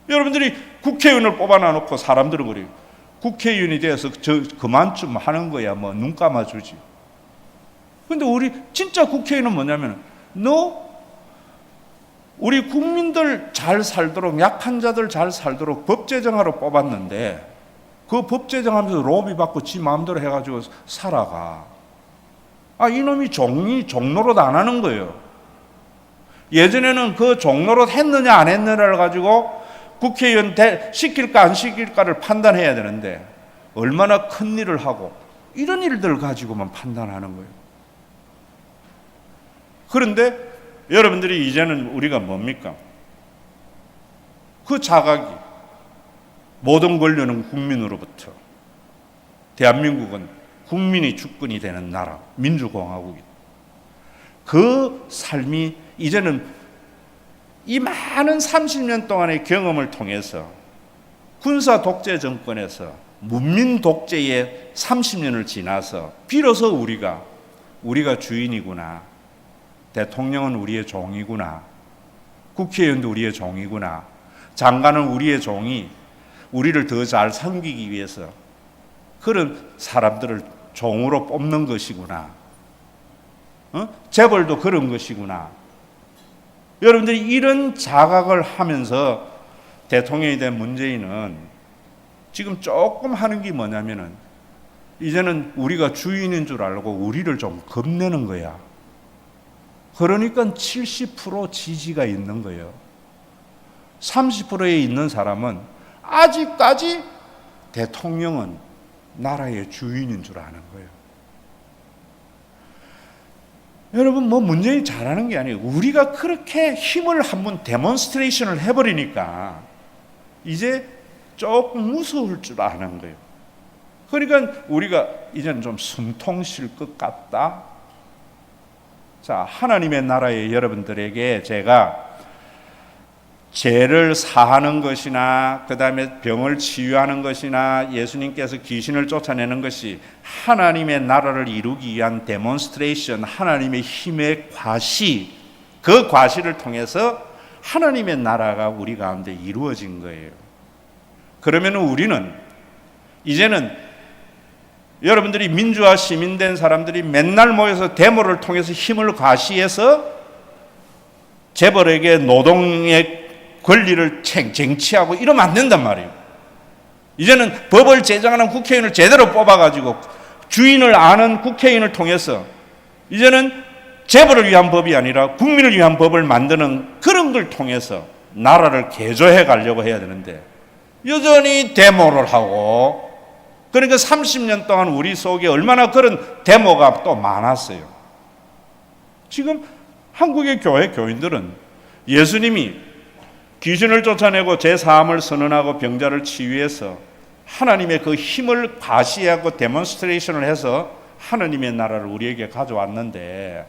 여러분들이 국회의원을 뽑아놔놓고 사람들은 그래요. 국회의원이 돼서 그만 좀 하는 거야, 뭐 눈 감아주지. 근데 우리 진짜 국회의원은 뭐냐면, 우리 국민들 잘 살도록, 약한 자들 잘 살도록 법 제정하러 뽑았는데 그 법 제정하면서 로비 받고 지 마음대로 해가지고 살아가. 이놈이 종로릇 안 하는 거예요. 예전에는 그 종로릇 했느냐 안 했느냐를 가지고 국회의원 시킬까 안 시킬까를 판단해야 되는데 얼마나 큰 일을 하고 이런 일들 가지고만 판단하는 거예요. 그런데 여러분들이 이제는 우리가 뭡니까? 그 자각이 모든 권력은 국민으로부터, 대한민국은 국민이 주권이 되는 나라, 민주공화국이다. 그 삶이 이제는 이 많은 30년 동안의 경험을 통해서 군사 독재 정권에서 문민 독재의 30년을 지나서 비로소 우리가 주인이구나, 대통령은 우리의 종이구나, 국회의원도 우리의 종이구나, 장관은 우리의 종이 우리를 더 잘 섬기기 위해서 그런 사람들을 종으로 뽑는 것이구나, 재벌도 그런 것이구나. 여러분들이 이런 자각을 하면서 대통령이 된 문재인은 지금 조금 하는 게 뭐냐면은 이제는 우리가 주인인 줄 알고 우리를 좀 겁내는 거야. 그러니까 70% 지지가 있는 거예요. 30%에 있는 사람은 아직까지 대통령은 나라의 주인인 줄 아는 거예요. 여러분, 문재인이 잘하는 게 아니에요. 우리가 그렇게 힘을 한번 데몬스트레이션을 해버리니까 이제 조금 무서울 줄 아는 거예요. 그러니까 우리가 이제는 좀 숨통 쉴 것 같다. 자, 하나님의 나라에 여러분들에게 제가 죄를 사하는 것이나 그 다음에 병을 치유하는 것이나 예수님께서 귀신을 쫓아내는 것이 하나님의 나라를 이루기 위한 데몬스트레이션, 하나님의 힘의 과시, 그 과시를 통해서 하나님의 나라가 우리 가운데 이루어진 거예요. 그러면 우리는 이제는 여러분들이 민주화 시민된 사람들이 맨날 모여서 데모를 통해서 힘을 과시해서 재벌에게 노동의 권리를 쟁취하고 이러면 안 된단 말이에요. 이제는 법을 제정하는 국회의원을 제대로 뽑아가지고 주인을 아는 국회의원을 통해서 이제는 재벌을 위한 법이 아니라 국민을 위한 법을 만드는 그런 걸 통해서 나라를 개조해 가려고 해야 되는데 여전히 데모를 하고, 그러니까 30년 동안 우리 속에 얼마나 그런 데모가 또 많았어요. 지금 한국의 교회 교인들은 예수님이 귀신을 쫓아내고 제4함을 선언하고 병자를 치유해서 하나님의 그 힘을 과시하고 데몬스트레이션을 해서 하나님의 나라를 우리에게 가져왔는데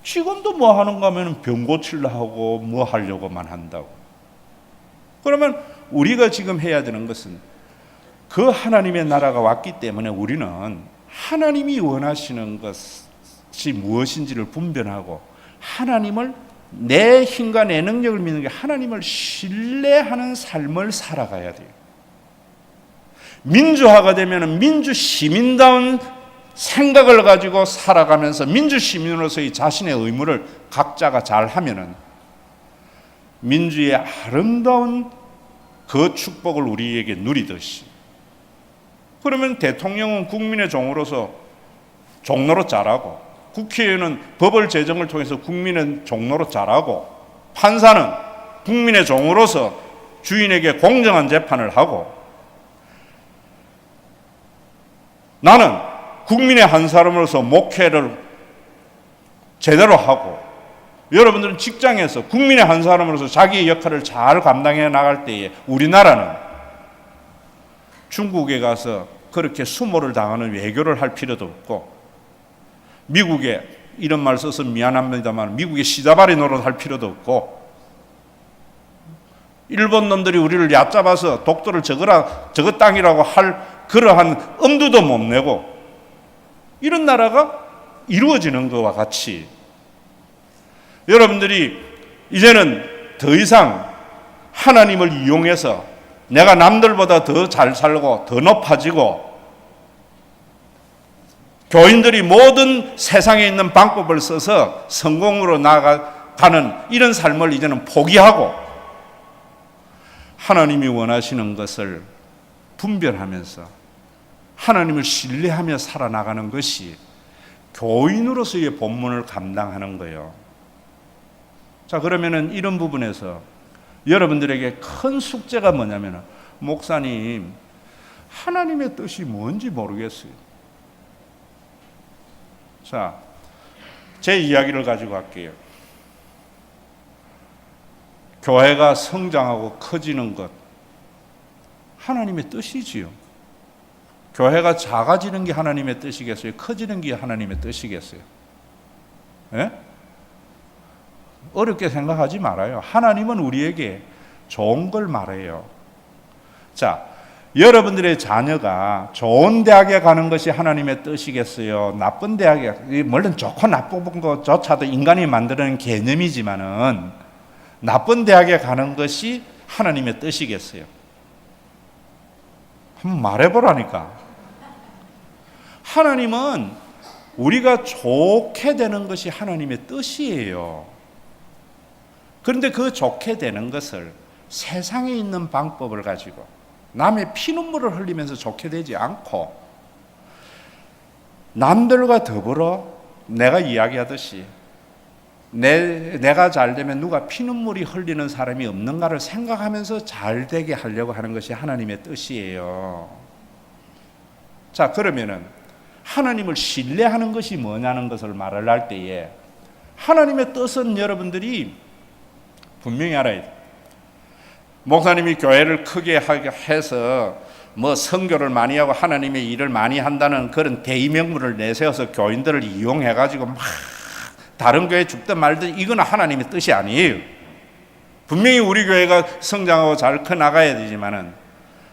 지금도 뭐 하는가 하면 병 고치려 하고 뭐 하려고만 한다고. 그러면 우리가 지금 해야 되는 것은 그 하나님의 나라가 왔기 때문에 우리는 하나님이 원하시는 것이 무엇인지를 분별하고 하나님을, 내 힘과 내 능력을 믿는 게 하나님을 신뢰하는 삶을 살아가야 돼요. 민주화가 되면 민주 시민다운 생각을 가지고 살아가면서 민주 시민으로서의 자신의 의무를 각자가 잘 하면은 민주의 아름다운 그 축복을 우리에게 누리듯이, 그러면 대통령은 국민의 종으로서 종로로 자라고, 국회의원은 법을 제정을 통해서 국민의 종로로 자라고, 판사는 국민의 종으로서 주인에게 공정한 재판을 하고, 나는 국민의 한 사람으로서 목회를 제대로 하고, 여러분들은 직장에서 국민의 한 사람으로서 자기의 역할을 잘 감당해 나갈 때에 우리나라는 중국에 가서 그렇게 수모를 당하는 외교를 할 필요도 없고, 미국에 이런 말 써서 미안합니다만 미국의 시다바리 노릇 할 필요도 없고, 일본 놈들이 우리를 얕잡아서 독도를 저거 땅이라고 할 그러한 엄두도 못 내고, 이런 나라가 이루어지는 것과 같이 여러분들이 이제는 더 이상 하나님을 이용해서 내가 남들보다 더 잘 살고 더 높아지고, 교인들이 모든 세상에 있는 방법을 써서 성공으로 나아가는 이런 삶을 이제는 포기하고 하나님이 원하시는 것을 분별하면서 하나님을 신뢰하며 살아나가는 것이 교인으로서의 본문을 감당하는 거예요. 자, 그러면은 이런 부분에서 여러분들에게 큰 숙제가 뭐냐면, 목사님, 하나님의 뜻이 뭔지 모르겠어요. 자, 제 이야기를 가지고 할게요. 교회가 성장하고 커지는 것, 하나님의 뜻이지요. 교회가 작아지는 게 하나님의 뜻이겠어요? 커지는 게 하나님의 뜻이겠어요? 예? 어렵게 생각하지 말아요. 하나님은 우리에게 좋은 걸 말해요. 자, 여러분들의 자녀가 좋은 대학에 가는 것이 하나님의 뜻이겠어요? 나쁜 대학에, 물론 좋고 나쁜 것조차도 인간이 만드는 개념이지만은 나쁜 대학에 가는 것이 하나님의 뜻이겠어요? 한번 말해보라니까. 하나님은 우리가 좋게 되는 것이 하나님의 뜻이에요. 그런데 그 좋게 되는 것을 세상에 있는 방법을 가지고 남의 피눈물을 흘리면서 좋게 되지 않고, 남들과 더불어 내가 이야기하듯이 내가 잘 되면 누가 피눈물이 흘리는 사람이 없는가를 생각하면서 잘 되게 하려고 하는 것이 하나님의 뜻이에요. 자, 그러면은 하나님을 신뢰하는 것이 뭐냐는 것을 말을 할 때에, 하나님의 뜻은 여러분들이 분명히 알아야 돼요. 목사님이 교회를 크게 해서 뭐 선교를 많이 하고 하나님의 일을 많이 한다는 그런 대의명분을 내세워서 교인들을 이용해 가지고 막 다른 교회 죽든 말든, 이건 하나님의 뜻이 아니에요. 분명히 우리 교회가 성장하고 잘 커 나가야 되지만은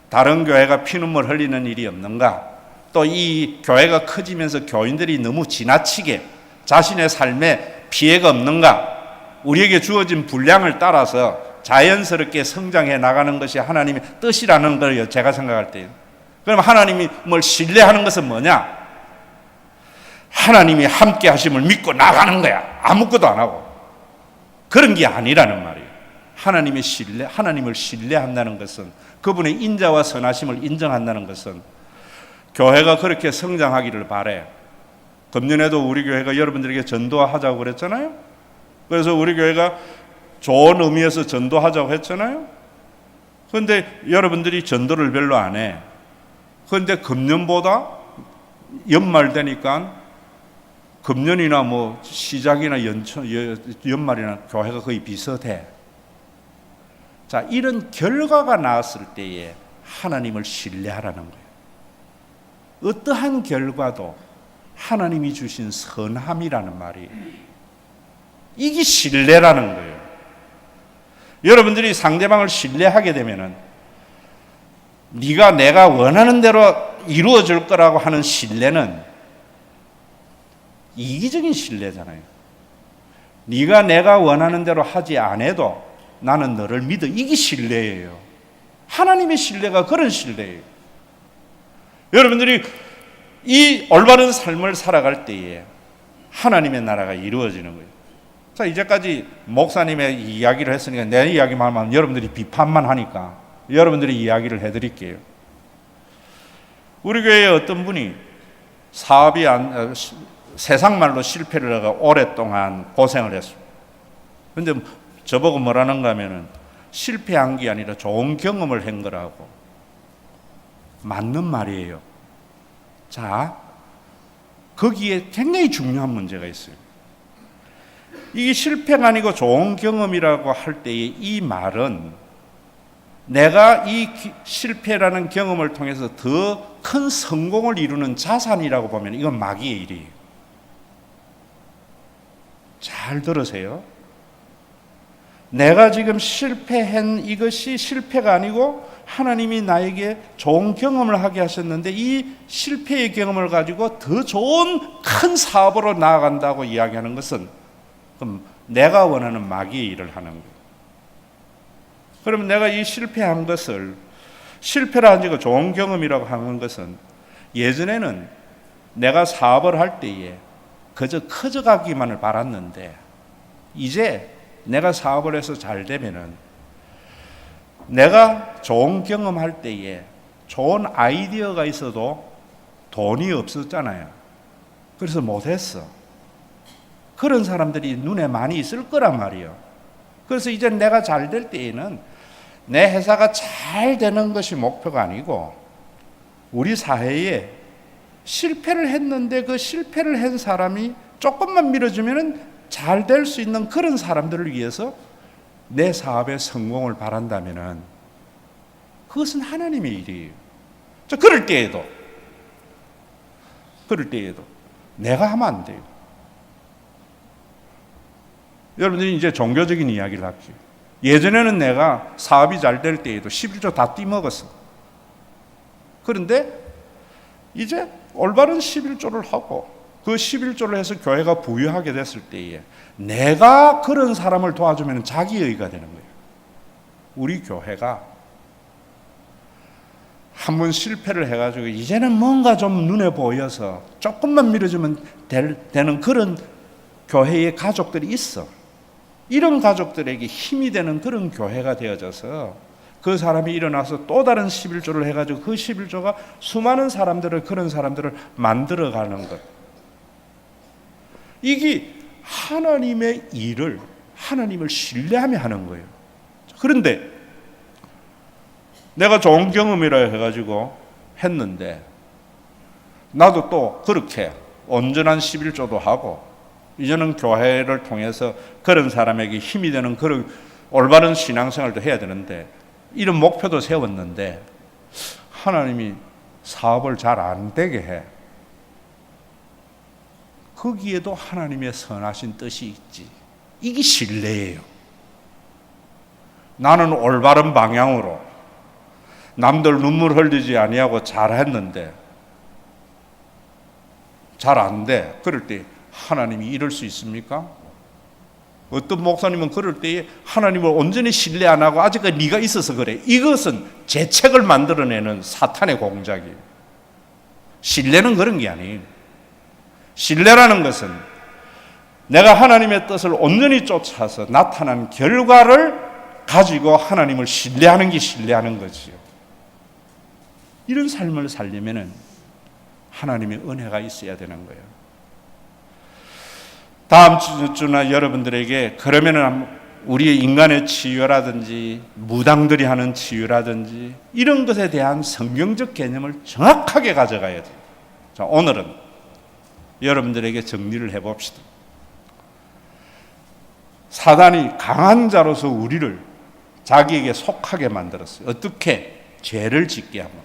다른 교회가 피눈물 흘리는 일이 없는가? 또 이 교회가 커지면서 교인들이 너무 지나치게 자신의 삶에 피해가 없는가? 우리에게 주어진 분량을 따라서 자연스럽게 성장해 나가는 것이 하나님의 뜻이라는 걸 제가 생각할 때요. 그럼 하나님이 뭘 신뢰하는 것은 뭐냐? 하나님이 함께 하심을 믿고 나가는 거야. 아무것도 안 하고. 그런 게 아니라는 말이에요. 하나님을 신뢰한다는 것은, 그분의 인자와 선하심을 인정한다는 것은, 교회가 그렇게 성장하기를 바래. 금년에도 우리 교회가 여러분들에게 전도하자고 그랬잖아요. 그래서 우리 교회가 좋은 의미에서 전도하자고 했잖아요. 그런데 여러분들이 전도를 별로 안 해. 그런데 금년보다 연말 되니까, 금년이나 뭐 시작이나 연말이나 교회가 거의 비슷해. 자, 이런 결과가 나왔을 때에 하나님을 신뢰하라는 거예요. 어떠한 결과도 하나님이 주신 선함이라는 말이에요. 이게 신뢰라는 거예요. 여러분들이 상대방을 신뢰하게 되면은 네가 내가 원하는 대로 이루어질 거라고 하는 신뢰는 이기적인 신뢰잖아요. 네가 내가 원하는 대로 하지 않아도 나는 너를 믿어. 이게 신뢰예요. 하나님의 신뢰가 그런 신뢰예요. 여러분들이 이 올바른 삶을 살아갈 때에 하나님의 나라가 이루어지는 거예요. 자, 이제까지 목사님의 이야기를 했으니까 내 이야기만 하면 여러분들이 비판만 하니까 여러분들이 이야기를 해드릴게요. 우리 교회에 어떤 분이 사업이 세상 말로 실패를 하고 오랫동안 고생을 했습니다. 그런데 저보고 뭐라는가 하면은 실패한 게 아니라 좋은 경험을 한 거라고. 맞는 말이에요. 자, 거기에 굉장히 중요한 문제가 있어요. 이게 실패가 아니고 좋은 경험이라고 할 때의 이 말은, 내가 이 실패라는 경험을 통해서 더 큰 성공을 이루는 자산이라고 보면 이건 마귀의 일이에요. 잘 들으세요. 내가 지금 실패한 이것이 실패가 아니고 하나님이 나에게 좋은 경험을 하게 하셨는데, 이 실패의 경험을 가지고 더 좋은 큰 사업으로 나아간다고 이야기하는 것은 그럼 내가 원하는 마귀의 일을 하는 거예요. 그러면 내가 이 실패한 것을 실패라 하지고 좋은 경험이라고 하는 것은, 예전에는 내가 사업을 할 때에 그저 커져가기만을 바랐는데, 이제 내가 사업을 해서 잘 되면은 내가 좋은 경험할 때에 좋은 아이디어가 있어도 돈이 없었잖아요. 그래서 못했어. 그런 사람들이 눈에 많이 있을 거란 말이에요. 그래서 이제 내가 잘 될 때에는 내 회사가 잘 되는 것이 목표가 아니고, 우리 사회에 실패를 했는데 그 실패를 한 사람이 조금만 밀어주면 잘 될 수 있는 그런 사람들을 위해서 내 사업의 성공을 바란다면 그것은 하나님의 일이에요. 그럴 때에도 내가 하면 안 돼요. 여러분들이 이제 종교적인 이야기를 할게요. 예전에는 내가 사업이 잘 될 때에도 11조 다 띠먹었어. 그런데 이제 올바른 11조를 하고 그 11조를 해서 교회가 부유하게 됐을 때에 내가 그런 사람을 도와주면 자기의가 되는 거예요. 우리 교회가 한번 실패를 해가지고 이제는 뭔가 좀 눈에 보여서 조금만 밀어주면 되는 그런 교회의 가족들이 있어. 이런 가족들에게 힘이 되는 그런 교회가 되어져서 그 사람이 일어나서 또 다른 11조를 해가지고 그 11조가 수많은 사람들을, 그런 사람들을 만들어가는 것. 이게 하나님의 일을, 하나님을 신뢰하며 하는 거예요. 그런데 내가 좋은 경험이라 해가지고 했는데 나도 또 그렇게 온전한 11조도 하고 이제는 교회를 통해서 그런 사람에게 힘이 되는 그런 올바른 신앙생활도 해야 되는데 이런 목표도 세웠는데 하나님이 사업을 잘 안 되게 해. 거기에도 하나님의 선하신 뜻이 있지. 이게 신뢰예요. 나는 올바른 방향으로 남들 눈물 흘리지 아니하고 잘했는데 잘 안 돼. 그럴 때 하나님이 이럴 수 있습니까? 어떤 목사님은 그럴 때에 하나님을 온전히 신뢰 안 하고 아직까지 네가 있어서 그래. 이것은 죄책을 만들어내는 사탄의 공작이에요. 신뢰는 그런 게 아니에요. 신뢰라는 것은 내가 하나님의 뜻을 온전히 쫓아서 나타난 결과를 가지고 하나님을 신뢰하는 게 신뢰하는 거지요. 이런 삶을 살려면 하나님의 은혜가 있어야 되는 거예요. 다음 주나 여러분들에게 그러면은 우리의 인간의 치유라든지 무당들이 하는 치유라든지 이런 것에 대한 성경적 개념을 정확하게 가져가야 돼요. 자, 오늘은 여러분들에게 정리를 해봅시다. 사단이 강한 자로서 우리를 자기에게 속하게 만들었어요. 어떻게? 죄를 짓게 하면.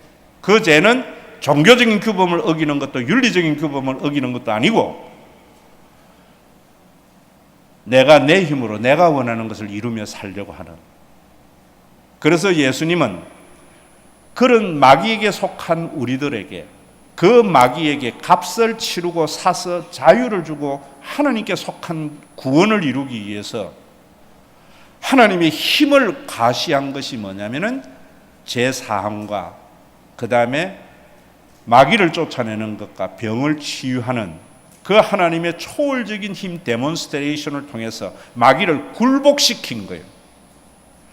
그 죄는 종교적인 규범을 어기는 것도 윤리적인 규범을 어기는 것도 아니고 내가 내 힘으로 내가 원하는 것을 이루며 살려고 하는. 그래서 예수님은 그런 마귀에게 속한 우리들에게 그 마귀에게 값을 치르고 사서 자유를 주고 하나님께 속한 구원을 이루기 위해서 하나님의 힘을 과시한 것이 뭐냐면은 제사함과 그 다음에 마귀를 쫓아내는 것과 병을 치유하는 그 하나님의 초월적인 힘 데몬스트레이션을 통해서 마귀를 굴복시킨 거예요.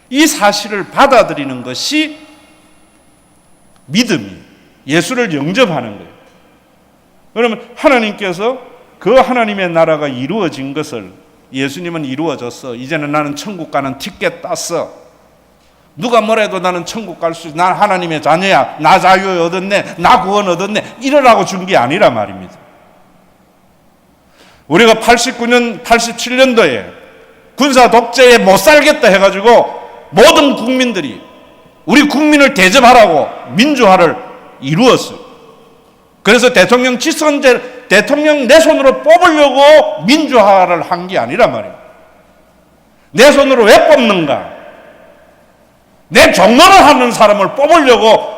이 사실을 받아들이는 것이 믿음이 예수를 영접하는 거예요. 그러면 하나님께서 그 하나님의 나라가 이루어진 것을 예수님은 이루어졌어. 이제는 나는 천국 가는 티켓 땄어. 누가 뭐래도 나는 천국 갈 수 있어. 난 하나님의 자녀야. 나 자유 얻었네. 나 구원 얻었네. 이러라고 준 게 아니라 말입니다. 우리가 89년, 87년도에 군사 독재에 못 살겠다 해가지고 모든 국민들이 우리 국민을 대접하라고 민주화를 이루었어요. 그래서 대통령 지선제 대통령 내 손으로 뽑으려고 민주화를 한 게 아니라 말이에요. 내 손으로 왜 뽑는가? 내 종로를 하는 사람을 뽑으려고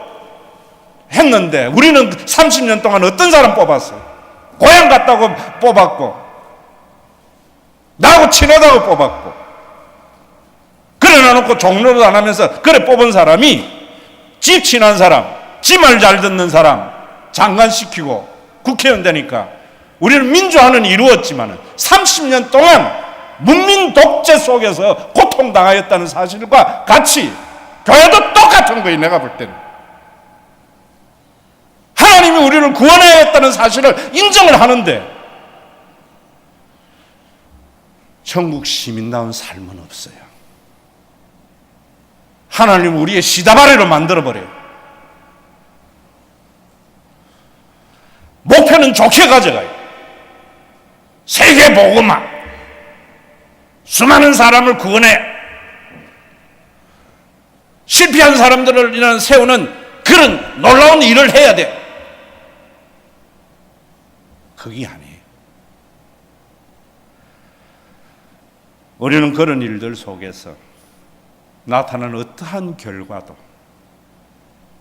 했는데 우리는 30년 동안 어떤 사람 뽑았어요? 고향 갔다고 뽑았고 나하고 친하다고 뽑았고 그래 놔놓고 종로를 안 하면서 그래 뽑은 사람이 지 친한 사람, 지 말 잘 듣는 사람 장관 시키고 국회의원 되니까 우리는 민주화는 이루었지만 30년 동안 문민 독재 속에서 고통당하였다는 사실과 같이 교회도 똑같은 거예요. 내가 볼 때는 하나님이 우리를 구원하였다는 사실을 인정을 하는데 천국 시민다운 삶은 없어요. 하나님은 우리의 시다바리로 만들어버려요. 목표는 좋게 가져가요. 세계 복음화, 수많은 사람을 구원해 실패한 사람들을 위한 세우는 그런 놀라운 일을 해야 돼. 그게 아니에요. 우리는 그런 일들 속에서 나타나는 어떠한 결과도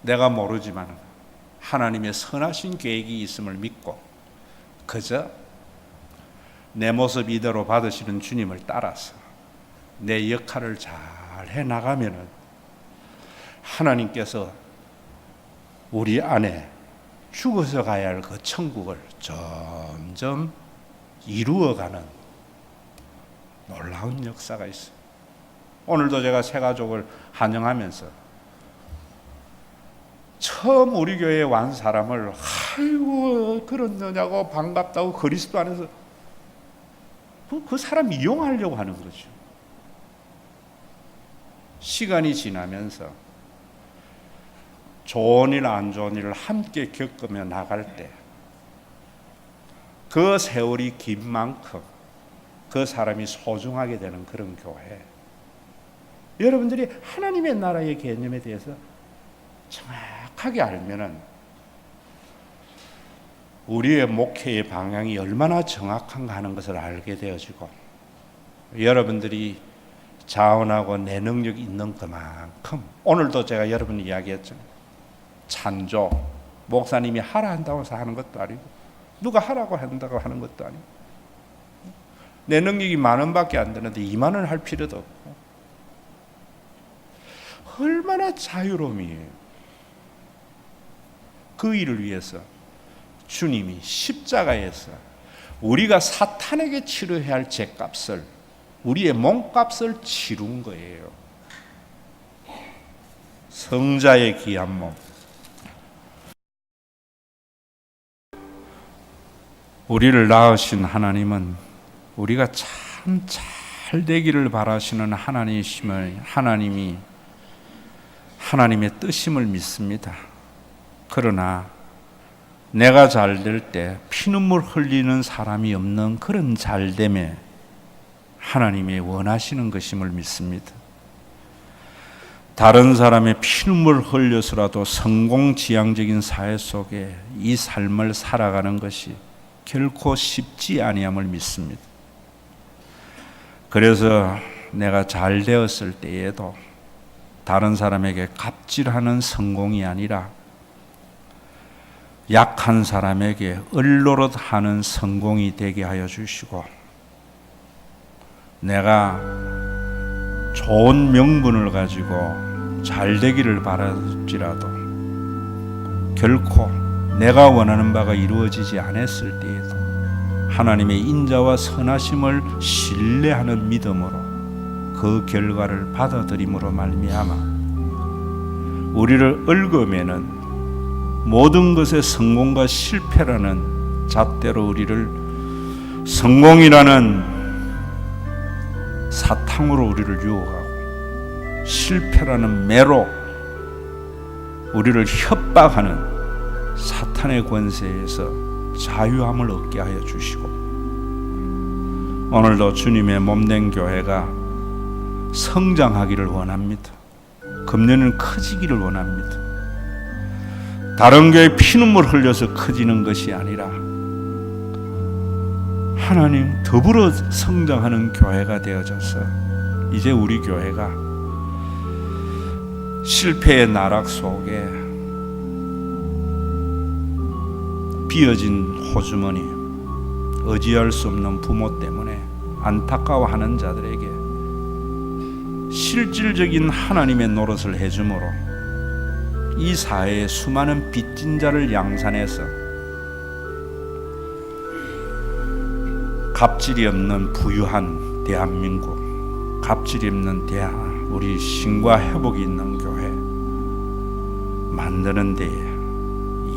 내가 모르지만 하나님의 선하신 계획이 있음을 믿고 그저 내 모습 이대로 받으시는 주님을 따라서 내 역할을 잘 해나가면 하나님께서 우리 안에 죽어서 가야 할 그 천국을 점점 이루어가는 놀라운 역사가 있어요. 오늘도 제가 새 가족을 환영하면서 처음 우리 교회에 온 사람을 아이고 그렇느냐고 반갑다고 그리스도 안에서 그 사람 이용하려고 하는 거죠. 시간이 지나면서 좋은 일 안 좋은 일을 함께 겪으며 나갈 때 그 세월이 긴 만큼 그 사람이 소중하게 되는 그런 교회. 여러분들이 하나님의 나라의 개념에 대해서 정확하게 알면은 우리의 목회의 방향이 얼마나 정확한가 하는 것을 알게 되어지고 여러분들이 자원하고 내 능력이 있는 그만큼 오늘도 제가 여러분 이야기했죠. 찬조 목사님이 하라 한다고 해서 하는 것도 아니고 누가 하라고 한다고 하는 것도 아니고 내 능력이 10,000원밖에 안 되는데 20,000원 할 필요도 없고 얼마나 자유로움이에요. 그 일을 위해서 주님이 십자가에서 우리가 사탄에게 치러야 할 죄값을 우리의 몸값을 치룬 거예요. 성자의 귀한 몸. 우리를 낳으신 하나님은 우리가 참 잘 되기를 바라시는 하나님이심을 하나님의 뜻임을 믿습니다. 그러나 내가 잘 될 때 피눈물 흘리는 사람이 없는 그런 잘됨에 하나님이 원하시는 것임을 믿습니다. 다른 사람의 피눈물 흘려서라도 성공지향적인 사회 속에 이 삶을 살아가는 것이 결코 쉽지 아니함을 믿습니다. 그래서 내가 잘 되었을 때에도 다른 사람에게 갑질하는 성공이 아니라 약한 사람에게 을노릇하는 성공이 되게 하여 주시고 내가 좋은 명분을 가지고 잘 되기를 바랄지라도 결코 내가 원하는 바가 이루어지지 않았을 때에도 하나님의 인자와 선하심을 신뢰하는 믿음으로 그 결과를 받아들임으로 말미암아 우리를 얽으면은 모든 것의 성공과 실패라는 잣대로 우리를 성공이라는 사탕으로 우리를 유혹하고 실패라는 매로 우리를 협박하는 사탄의 권세에서 자유함을 얻게 하여 주시고 오늘도 주님의 몸된 교회가 성장하기를 원합니다. 금년은 커지기를 원합니다. 다른 교회 피눈물 흘려서 커지는 것이 아니라 하나님 더불어 성장하는 교회가 되어져서 이제 우리 교회가 실패의 나락 속에 비어진 호주머니, 의지할 수 없는 부모 때문에 안타까워하는 자들에게 실질적인 하나님의 노릇을 해주므로 이 사회의 수많은 빚진 자를 양산해서 갑질이 없는 부유한 대한민국, 갑질이 없는 우리 신과 회복이 있는 교회 만드는 데에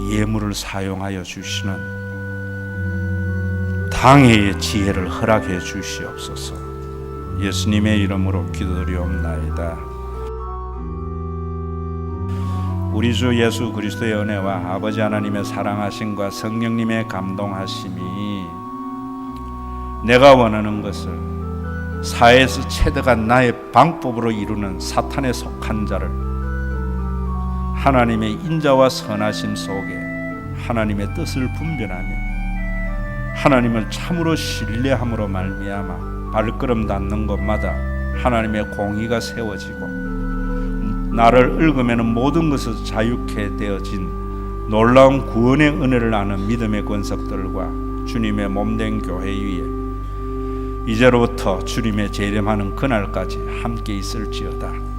예물을 사용하여 주시는 당회의 지혜를 허락해 주시옵소서. 예수님의 이름으로 기도드리옵나이다. 우리 주 예수 그리스도의 은혜와 아버지 하나님의 사랑하심과 성령님의 감동하심이 내가 원하는 것을 사회에서 체득한 나의 방법으로 이루는 사탄에 속한 자를 하나님의 인자와 선하심 속에 하나님의 뜻을 분별하며 하나님을 참으로 신뢰함으로 말미암아 발걸음 닿는 곳마다 하나님의 공의가 세워지고 나를 읊으면 모든 것을 자유케 되어진 놀라운 구원의 은혜를 아는 믿음의 권석들과 주님의 몸된 교회 위에 이제로부터 주님의 재림하는 그날까지 함께 있을지어다.